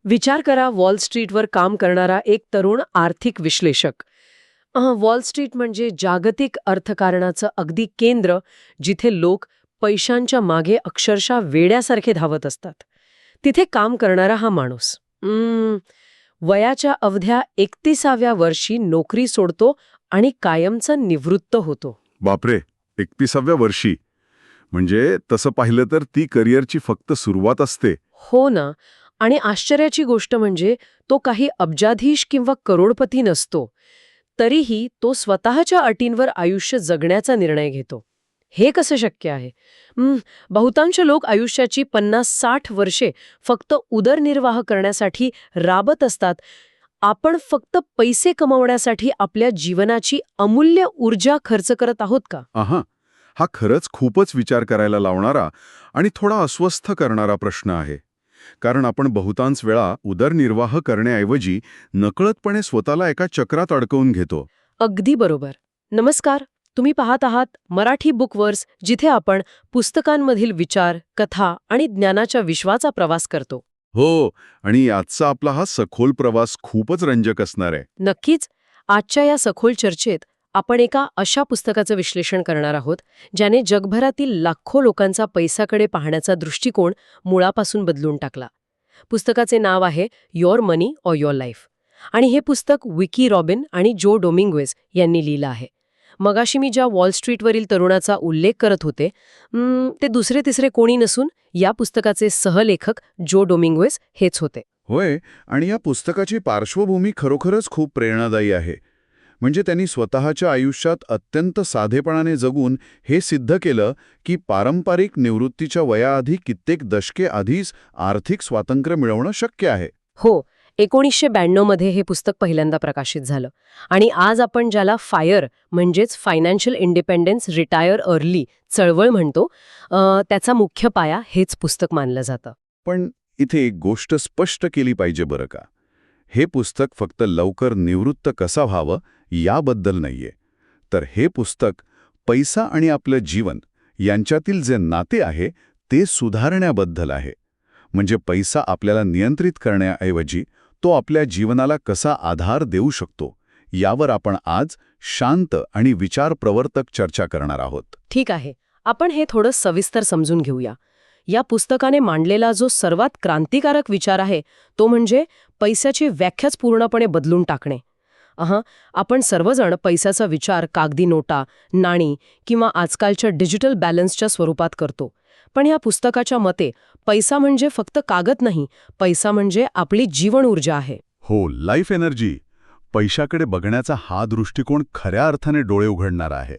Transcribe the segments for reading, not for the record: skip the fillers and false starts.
विचार करा वॉल स्ट्रीटवर काम करणारा एक तरुण आर्थिक विश्लेषक. वॉल स्ट्रीट म्हणजे जागतिक अर्थकारणाचं अगदी केंद्र, जिथे लोक पैशांच्या मागे अक्षरशः वेड्यासारखे धावत असतात. तिथे काम करणारा हा माणूस वयाच्या अवघ्या 31व्या वर्षी नोकरी सोडतो आणि कायमचा निवृत्त होतो. बापरे, 31व्या वर्षी म्हणजे तसं पाहिलं तर ती करिअरची फक्त सुरुवात असते. हो ना. आणि आश्चर्याची गोष्ट म्हणजे तो काही अब्जाधीश किंवा करोडपती नसतो. तरीही तो स्वतःच्या अटींवर आयुष्य जगण्याचा निर्णय घेतो. हे कसं शक्य आहे? बहुतांश लोक आयुष्याची 50-60 वर्षे फक्त उदरनिर्वाह करण्यासाठी राबत असतात. आपण फक्त पैसे कमवण्यासाठी आपल्या जीवनाची अमूल्य ऊर्जा खर्च करत आहोत का? हा खरंच खूपच विचार करायला लावणारा आणि थोडा अस्वस्थ करणारा प्रश्न आहे. कारण आपण बहुतांश वेळा उदरनिर्वाह करण्याऐवजी नकळतपणे स्वतःला एका चक्रात अडकवून घेतो. अगदी बरोबर. नमस्कार. तुम्ही पाहत आहात मराठी बुकवर्स, जिथे आपण पुस्तकांमधील विचार, कथा आणि ज्ञानाच्या विश्वाचा प्रवास करतो. हो, आणि आजचा आपला हा सखोल प्रवास खूपच रंजक असणार आहे. नक्कीच. आजच्या या सखोल चर्चेत आपण एका अशा पुस्तकाचं विश्लेषण करणार आहोत, ज्याने जगभरातील लाखो लोकांचा पैशाकडे पाहण्याचा दृष्टिकोन मुळापासून बदलून टाकला. पुस्तकाचे नाव आहे your money or your life. आणि हे पुस्तक विकी रॉबिन आणि जो डोमिंग्वेज यांनी लिहिलं आहे. मगाशी मी ज्या वॉल स्ट्रीटवरील तरुणाचा उल्लेख करत होते, ते दुसरे तिसरे कोणी नसून या पुस्तकाचे सहलेखक जो डोमिंग्वेज हेच होते. होय, आणि या पुस्तकाची पार्श्वभूमी खरोखरच खूप प्रेरणादायी आहे. म्हणजे त्यांनी स्वतःच्या आयुष्यात अत्यंत साधेपणाने जगून हे सिद्ध केलं की पारंपरिक निवृत्तीच्या वयाआधी कित्येक दशके आधीच आर्थिक स्वातंत्र्य मिळवणं शक्य आहे. हो, 1992 मध्ये हे पुस्तक पहिल्यांदा प्रकाशित झालं. आणि आज आपण ज्याला फायर म्हणजेच फायनान्शियल इंडिपेंडन्स रिटायर अर्ली चळवळ म्हणतो, त्याचा मुख्य पाया हेच पुस्तक मानलं जातं. पण इथे एक गोष्ट स्पष्ट केली पाहिजे बरं का. हे पुस्तक फक्त लवकर निवृत्त कसा व्हावं याबद्दल नाहीये, तर हे पुस्तक पैसा आणि आपलं जीवन यांच्यातील जे नाते आहे ते सुधारण्याबद्दल आहे. म्हणजे पैसा आपल्याला नियंत्रित करण्याऐवजी तो आपल्या जीवनाला कसा आधार देऊ शकतो, यावर आपण आज शांत आणि विचारप्रवर्तक चर्चा करणार आहोत. ठीक आहे, आपण हे थोडं सविस्तर समजून घेऊया. या पुस्तकाने मांडलेला जो सर्वात क्रांतिकारक विचार आहे तो म्हणजे पैशाची व्याख्याच पूर्णपणे बदलून टाकणे. आपण सर्वजण पैशाचा विचार कागदी नोटा, नाणी किंवा आजकालच्या डिजिटल बॅलन्सच्या स्वरूपात करतो. पण या पुस्तकाच्या मते पैसा म्हणजे फक्त कागद नाही, पैसा म्हणजे आपली जीवन ऊर्जा आहे. हो, लाईफ एनर्जी. पैशाकडे बघण्याचा हा दृष्टिकोन खऱ्या अर्थाने डोळे उघडणारा आहे.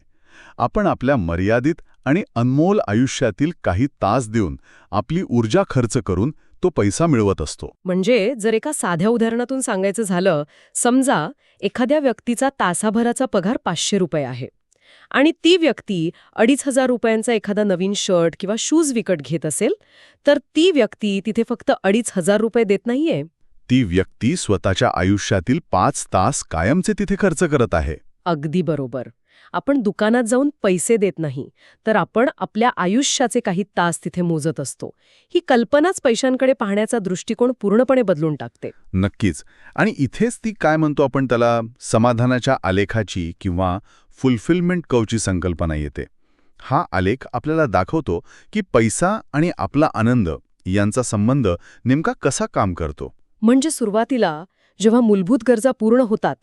आपण आपल्या मर्यादित आणि अनमोल आयुष्यातील काही तास देऊन आपली ऊर्जा खर्च करून तो पैसा मिळवत असतो. म्हणजे जर एका साध्या उदाहरणातून सांगायचं झालं, समजा एखाद्या व्यक्तीचा तासाभराचा पगार 500 रुपये आहे आणि ती व्यक्ती 2,500 रुपयांचा एखादा नवीन शर्ट किंवा शूज विकत घेत असेल, तर ती व्यक्ती तिथे फक्त 2,500 रुपये देत नाहीये. ती व्यक्ती स्वतःच्या आयुष्यातील 5 तास कायमचे तिथे खर्च करत आहे. अगदी बरोबर. आपण दुकानात जाऊन पैसे देत नाही, तर आपण आपल्या आयुष्याचे काही तास तिथे मोजत असतो. ही कल्पनाच पैशांकडे पाहण्याचा दृष्टिकोन पूर्णपणे बदलून टाकते. नक्कीच. आणि इथेच ती काय म्हणतो आपण त्याला समाधानाच्या आलेखाची किंवा फुलफिलमेंट कर्वची संकल्पना येते. हा आलेख आपल्याला दाखवतो की पैसा आणि आपला आनंद यांचा संबंध नेमका कसा काम करतो. म्हणजे सुरुवातीला जेव्हा मूलभूत गरजा पूर्ण होतात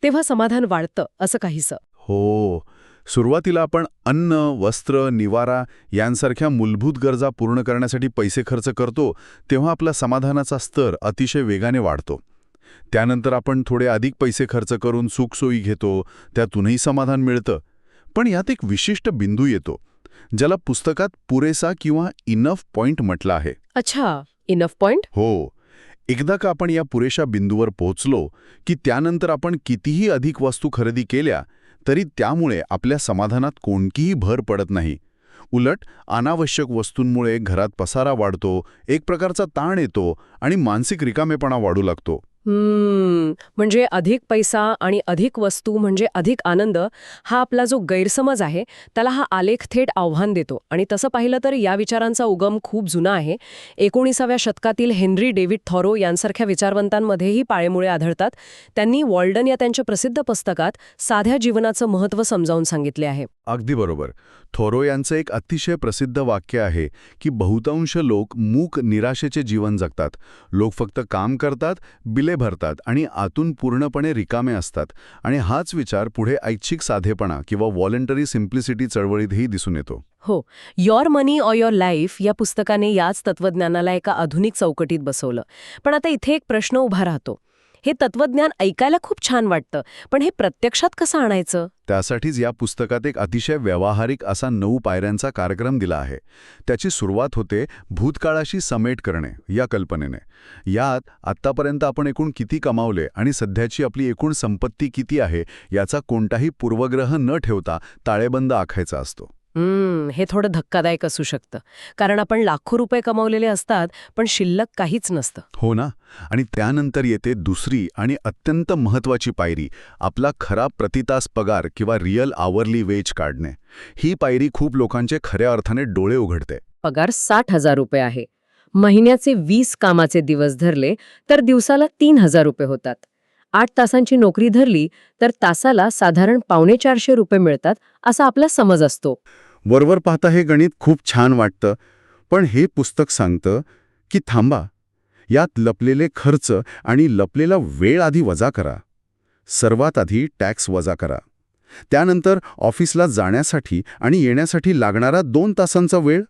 तेव्हा समाधान वाढतं असं काहीसं. हो, सुरुवातीला आपण अन्न, वस्त्र, निवारा यांसारख्या मूलभूत गरजा पूर्ण करण्यासाठी पैसे खर्च करतो, तेव्हा आपला समाधानाचा स्तर अतिशय वेगाने वाढतो. त्यानंतर आपण थोडे अधिक पैसे खर्च करून सुखसोयी घेतो, त्यातूनही समाधान मिळतं. पण यात एक विशिष्ट बिंदू येतो, ज्याला पुस्तकात पुरेसा किंवा इनफ पॉइंट म्हटलं आहे. अच्छा, इनफ पॉइंट? हो. एकदा का आपण या पुरेशा बिंदूवर पोहोचलो की त्यानंतर आपण कितीही अधिक वस्तू खरेदी केल्या तरी त्यामुळे आपल्या समाधानात कोणतीही भर पडत नाही. उलट अनावश्यक वस्तूंमुळे घरात पसारा वाढतो, एक प्रकारचा ताण येतो आणि मानसिक रिकामेपणा वाढू लागतो. म्हणजे अधिक पैसा आणि अधिक वस्तू म्हणजे अधिक आनंद, हा आपला जो गैरसमज आहे त्याला हा आलेख थेट आव्हान देतो. आणि तसं पाहिलं तर या विचारांचा उगम खूप जुना आहे. 19व्या शतकातील हेनरी डेव्हिड थॉरो यांसारख्या विचारवंतांमध्येही पाळेमुळे आढळतात. त्यांनी वॉल्डन या त्यांच्या प्रसिद्ध पुस्तकात साध्या जीवनाचं महत्त्व समजावून सांगितले आहे. अगदी बरोबर. थोरो यांचं एक अतिशय प्रसिद्ध वाक्य आहे की बहुतांश लोक मूक निराशेचे जीवन जगतात. लोक फक्त काम करतात, बिले भरतात आणि आतून पूर्णपणे रिकामे असतात. आणि हाच विचार पुढे ऐच्छिक साधेपणा किंवा व्हॉलंटरी सिम्प्लिसिटी चळवळीतही दिसून येतो. हो, your money or your life या पुस्तकाने याच तत्वज्ञानाला एका आधुनिक चौकटीत बसवलं. पण आता इथे एक प्रश्न उभा राहतो. हे तत्वज्ञान ऐकायला खूप छान वाटतं, पण हे प्रत्यक्षात कसं आणायचं? त्यासाठीच या पुस्तकात एक अतिशय व्यावहारिक असा 9 पायऱ्यांचा कार्यक्रम दिला आहे. त्याची सुरुवात होते भूतकाळाशी समेट करणे या कल्पनेने. यात आत्तापर्यंत आपण एकूण किती कमावले आणि सध्याची आपली एकूण संपत्ती किती आहे याचा कोणताही पूर्वग्रह न ठेवता ताळेबंद आखायचा असतो. हे थोडं धक्कादायक असू शकतं, कारण आपण लाखो रुपये कमावलेले असतात पण शिल्लक काहीच नसतं. हो ना. आणि त्यानंतर येते दुसरी आणि अत्यंत महत्त्वाची पायरी, आपला खरा प्रतितास पगार किंवा रिअल आवरली वेज काढणे. ही पायरी खूप लोकांचे खऱ्या अर्थाने डोळे उघडते. पगार 60,000 रुपये आहे. महिन्याचे 20 कामाचे दिवस धरले तर दिवसाला 3,000 रुपये होतात. 8 तासांची नोकरी धरली तर तासाला साधारण 450 रुपये मिळतात असा आपला समज असतो. वरवर पाहता हे गणित खूप छान वाटतं, पण हे पुस्तक सांगतं की थांबा, यात लपलेले खर्च आणि लपलेला वेळ आधी वजा करा. सर्वात आधी टॅक्स वजा करा. त्यानंतर ऑफिसला जाण्यासाठी आणि येण्यासाठी लागणारा 2 तासांचा वेळ.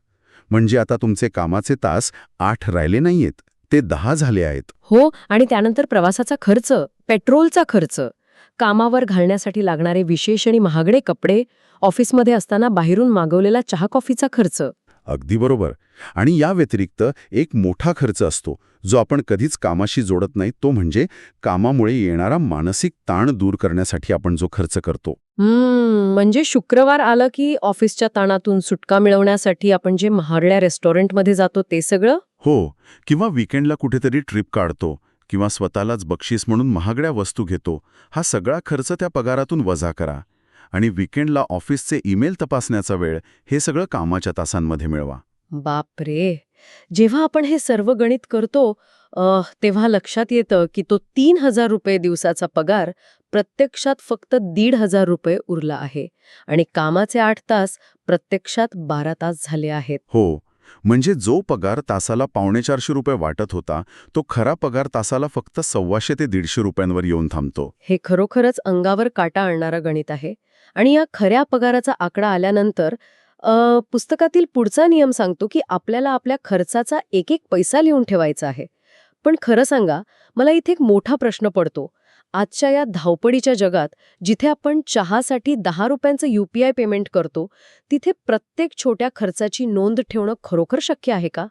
म्हणजे आता तुमचे कामाचे तास 8 राहिले नाहीयेत, ते 10 झाले आहेत. हो, आणि त्यानंतर प्रवासाचा खर्च, पेट्रोलचा खर्च, कामावर घालण्यासाठी लागणारे विशेष आणि महागडे कपडे, ऑफिसमध्ये असताना बाहेरून मागवलेला चहा कॉफीचा खर्च. अगदी बरोबर. आणि या व्यतिरिक्त एक मोठा खर्च असतो जो आपण कधीच कामाशी जोडत नाही, तो म्हणजे कामामुळे येणारा मानसिक ताण दूर करण्यासाठी आपण जो खर्च करतो. म्हणजे शुक्रवार आलं की ऑफिसच्या ताणातून सुटका मिळवण्यासाठी आपण जे महागड्या रेस्टॉरंटमध्ये जातो ते सगळं. हो, किंवा वीकेंडला कुठेतरी ट्रिप काढतो किंवा स्वतःलाच बक्षीस म्हणून महागड्या वस्तू घेतो. हा सगळा खर्च त्या पगारातून वजा करा. आणि वीकेंडला ऑफिसचे ईमेल तपासण्याचा वेळ, हे सगळं कामाच्या तासांमध्ये मिळवा. बापरे, जेव्हा आपण हे सर्व गणित करतो तेव्हा लक्षात येतं की तो 3,000 रुपये दिवसाचा पगार प्रत्यक्षात फक्त 1,500 रुपये उरला आहे आणि कामाचे 8 तास प्रत्यक्षात 12 तास झाले आहेत. हो, म्हणजे जो पगार तासाला 450 रुपये वाटत होता, तो खरा पगार तासाला फक्त 125 ते 150 रुपयांवर येऊन थांबतो. हे खरोखरच अंगावर काटा आणणारं गणित आहे. आणि या खऱ्या पगाराचा आकडा आल्यानंतर पुस्तकातील पुढचा नियम सांगतो की आपल्याला आपल्या खर्चाचा एक एक पैसा लिहून ठेवायचा आहे. पण खरं सांगा, मला इथे एक मोठा प्रश्न पडतो. आजच्या या धावपळीच्या जगात जिथे आपण चहासाठी 10 रुपयांचं UPI पेमेंट करतो, तिथे प्रत्येक छोट्या खर्चाची नोंद ठेवणं खरोखर शक्य आहे का?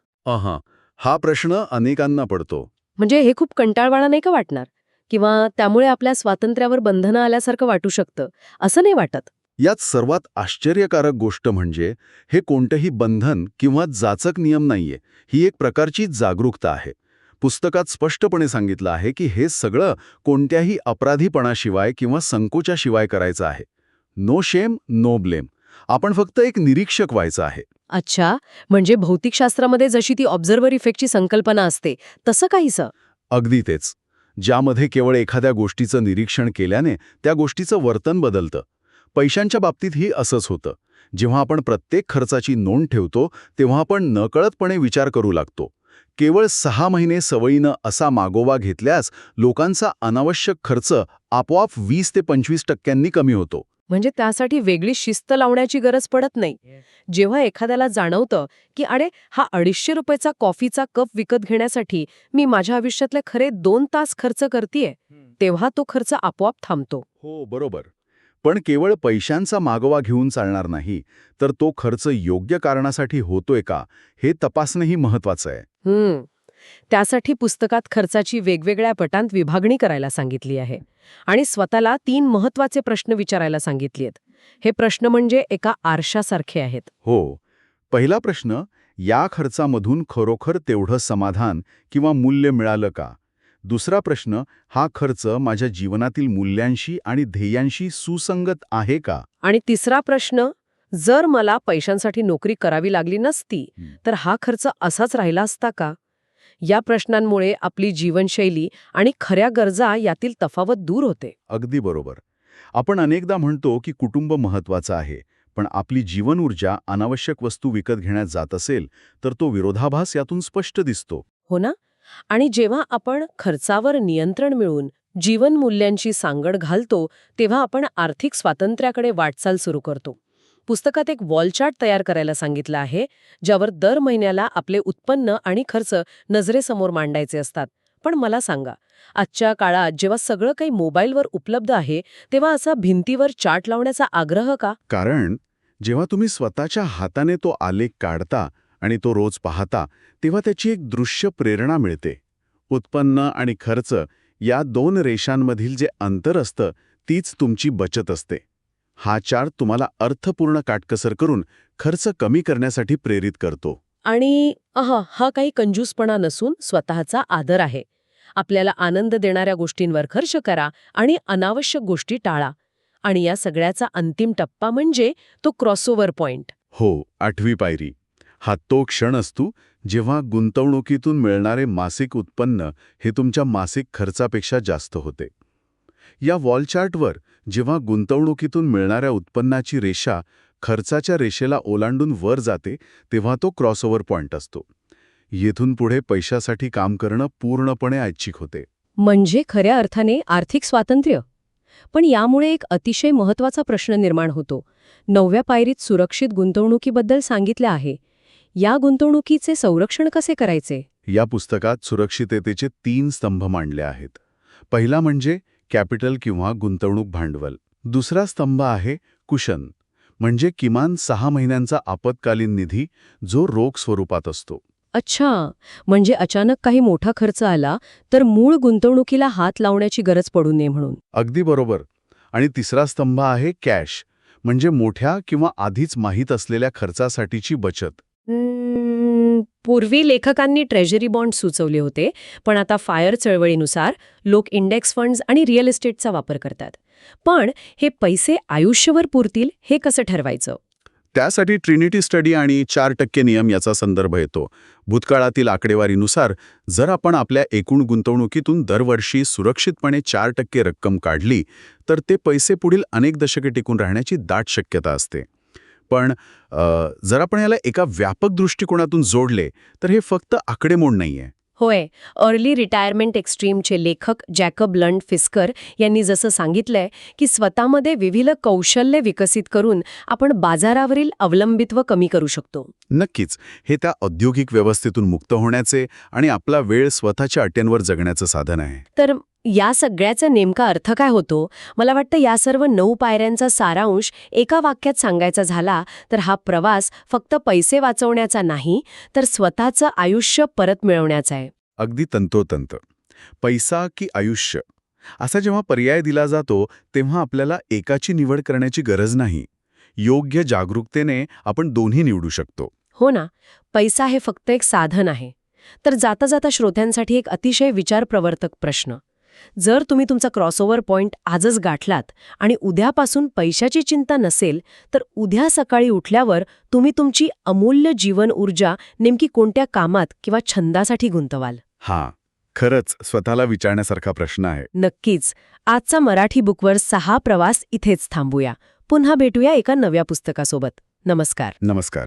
हा प्रश्न अनेकांना पडतो. म्हणजे हे खूप कंटाळवाणा नाही का वाटणार? किंवा त्यामुळे आपल्या स्वातंत्र्यावर बंधनं आल्यासारखं वाटू शकतं, असं नाही वाटत? यात सर्वात आश्चर्यकारक गोष्ट म्हणजे हे कोणतंही बंधन किंवा जाचक नियम नाहीये. ही एक प्रकारची जागरूकता आहे. पुस्तकात स्पष्टपणे सांगितलं आहे की हे सगळं कोणत्याही अपराधीपणाशिवाय किंवा संकोचाशिवाय करायचं आहे. No shame, know blame. आपण फक्त एक निरीक्षक व्हायचं आहे. अच्छा, म्हणजे भौतिकशास्त्रामध्ये जशी ती ऑब्झर्व्हर इफेक्टची संकल्पना असते तसं काहीसं? अगदी तेच. ज्यामध्ये केवळ एखाद्या गोष्टीचं निरीक्षण केल्याने त्या गोष्टीचं वर्तन बदलतं. पैशांच्या बाबतीतही असंच होतं. जेव्हा आपण प्रत्येक खर्चाची नोंद ठेवतो तेव्हा आपण नकळतपणे विचार करू लागतो. केवळ 6 महिने सवयीनं असा मागोवा घेतल्यास लोकांचा अनावश्यक खर्च आपोआप 20 ते 25% कमी होतो. म्हणजे त्यासाठी वेगळी शिस्त लावण्याची गरज पडत नाही. जेव्हा एखाद्याला जाणवतं की अरे, हा 250 रुपयाचा कॉफीचा कप विकत घेण्यासाठी मी माझ्या आयुष्यातले खरे 2 तास खर्च करतेय, तेव्हा तो खर्च आपोआप थांबतो. हो, बरोबर. पण केवळ पैशांचा मागोवा घेऊन चालणार नाही, तर तो खर्च योग्य कारणासाठी होतोय का, हे तपासणंही महत्वाचं आहे. त्यासाठी पुस्तकात खर्चाची वेगवेगळ्या पटांत विभागणी करायला सांगितली आहे आणि स्वतःला 3 महत्वाचे प्रश्न विचारायला सांगितले आहेत. हे प्रश्न म्हणजे एका आरशासारखे आहेत. हो. पहिला प्रश्न, या खर्चामधून खरोखर तेवढं समाधान किंवा मूल्य मिळालं का? दुसरा प्रश्न, हा खर्च माझ्या जीवनातील मूल्यांशी आणि ध्येयांशी सुसंगत आहे का? आणि तिसरा प्रश्न, जर मला पैशांसाठी नोकरी करावी लागली नसती तर हा खर्च असाच राहिला असता का? या प्रश्नांमुळे आपली जीवनशैली आणि खऱ्या गरजा यातील तफावत दूर होते. अगदी बरोबर. आपण अनेकदा म्हणतो की कुटुंब महत्वाचं आहे, पण आपली जीवन ऊर्जा अनावश्यक वस्तू विकत घेण्यात जात असेल तर तो विरोधाभास यातून स्पष्ट दिसतो. हो ना? आणि जेव्हा आपण खर्चावर नियंत्रण मिळवून जीवनमूल्यांची सांगड घालतो तेव्हा आपण आर्थिक स्वातंत्र्याकडे वाटचाल सुरू करतो. पुस्तकात एक वॉल चार्ट तयार करायला सांगितलं आहे, ज्यावर दर महिन्याला आपले उत्पन्न आणि खर्च नजरेसमोर मांडायचे असतात. पण मला सांगा, आजच्या काळात जेव्हा सगळं काही मोबाईलवर उपलब्ध आहे, तेव्हा असा भिंतीवर चार्ट लावण्याचा आग्रह का? कारण जेव्हा तुम्ही स्वतःच्या हाताने तो आलेख काढता आणि तो रोज पाहता, तेव्हा त्याची एक दृश्य प्रेरणा मिळते. उत्पन्न आणि खर्च या दोन रेषांमधील जे अंतर असतं, तीच तुमची बचत असते. हा चार्ट तुम्हाला अर्थपूर्ण काटकसर करून खर्च कमी करण्यासाठी प्रेरित करतो. आणि हा काही कंजूसपणा नसून स्वतःचा आदर आहे. आपल्याला आनंद देणाऱ्या गोष्टींवर खर्च करा आणि अनावश्यक गोष्टी टाळा. आणि या सगळ्याचा अंतिम टप्पा म्हणजे तो क्रॉसओव्हर पॉइंट. हो, 8वी पायरी. हा तो क्षण असतो जेव्हा गुंतवणुकीतून मिळणारे मासिक उत्पन्न हे तुमच्या मासिक खर्चापेक्षा जास्त होते. या वॉल चार्टवर जेव्हा गुंतवणुकीतून मिळणाऱ्या उत्पन्नाची रेषा खर्चाच्या रेषेला ओलांडून वर जाते, तेव्हा तो क्रॉसओव्हर पॉइंट असतो. येथून पुढे पैशासाठी काम करणं पूर्णपणे ऐच्छिक होते. म्हणजे खऱ्या अर्थाने आर्थिक स्वातंत्र्य. पण यामुळे एक अतिशय महत्वाचा प्रश्न निर्माण होतो. 9व्या पायरीत सुरक्षित गुंतवणुकीबद्दल सांगितले आहे. या गुंतवणुकीचे संरक्षण कसे करायचे? या पुस्तकात सुरक्षिततेचे 3 स्तंभ मांडले आहेत. पहिला म्हणजे कॅपिटल किंवा गुंतवणूक भांडवल. दुसरा स्तंभ आहे कुशन, म्हणजे किमान 6 महिन्यांचा आपत्कालीन निधी जो रोख स्वरूपात असतो. अच्छा, म्हणजे अचानक काही मोठा खर्च आला तर मूळ गुंतवणुकीला हात लावण्याची गरज पडू नये म्हणून. अगदी बरोबर. आणि तिसरा स्तंभ आहे कॅश, म्हणजे मोठ्या किंवा आधीच माहीत असलेल्या खर्चासाठीची बचत. पूर्वी लेखकांनी ट्रेजरी बॉन्ड सुचवले होते, पण आता फायर चळवळीनुसार लोक इंडेक्स फंड्स आणि रिअल इस्टेटचा वापर करतात. पण हे पैसे आयुष्यभर पुरतील हे कसं ठरवायचं? त्यासाठी ट्रिनिटी स्टडी आणि 4% नियम याचा संदर्भ येतो. भूतकाळातील आकडेवारीनुसार जर आपण आपल्या एकूण गुंतवणुकीतून दरवर्षी सुरक्षितपणे 4% रक्कम काढली, तर ते पैसे पुढील अनेक दशके टिकून राहण्याची दाट शक्यता असते. पण जर आपण याला एका व्यापक दृष्टिकोनातून जोडले, तर हे फक्त आकडेमोड नाहीये. होय, अर्ली रिटायरमेंट एक्स्ट्रीमचे लेखक जॅकब लंड फिस्कर यांनी जसं सांगितलंय की स्वतःमध्ये विविध कौशल्य विकसित करून आपण बाजारावरील अवलंबित्व कमी करू शकतो. नक्कीच, हे त्या औद्योगिक व्यवस्थेतून मुक्त होण्याचे आणि आपला वेळ स्वतःच्या अट्ट्यांवर जगण्याचं साधन आहे. तर या सगळ्याचा नेमका अर्थ काय होतो? मला वाटतं या सर्व 9 पायऱ्यांचा सारांश एका वाक्यात सांगायचा झाला तर हा प्रवास फक्त पैसे वाचवण्याचा नाही, तर स्वतःचं आयुष्य परत मिळवण्याचा आहे. अगदी तंतोतंत. पैसा की आयुष्य असा जेव्हा पर्याय दिला जातो, तेव्हा आपल्याला एकाची निवड करण्याची गरज नाही. योग्य जागरूकतेने आपण दोन्ही निवडू शकतो. हो ना, पैसा हे फक्त एक साधन आहे. तर जाता जाता श्रोत्यांसाठी एक अतिशय विचारप्रवर्तक प्रश्न. जर तुम्ही तुमचा क्रॉसओव्हर पॉइंट आजच गाठलात आणि उद्यापासून पैशाची चिंता नसेल, तर उद्या सकाळी उठल्यावर तुम्ही तुमची अमूल्य जीवन ऊर्जा नेमकी कोणत्या कामात किंवा छंदासाठी गुंतवाल? हां, खरंच स्वतःला विचारण्यासारखा प्रश्न आहे. नक्कीच. आजचा मराठी बुकवर्स 6 प्रवास इथेच थांबूया. पुन्हा भेटूया एका नव्या पुस्तकासोबत. नमस्कार. नमस्कार.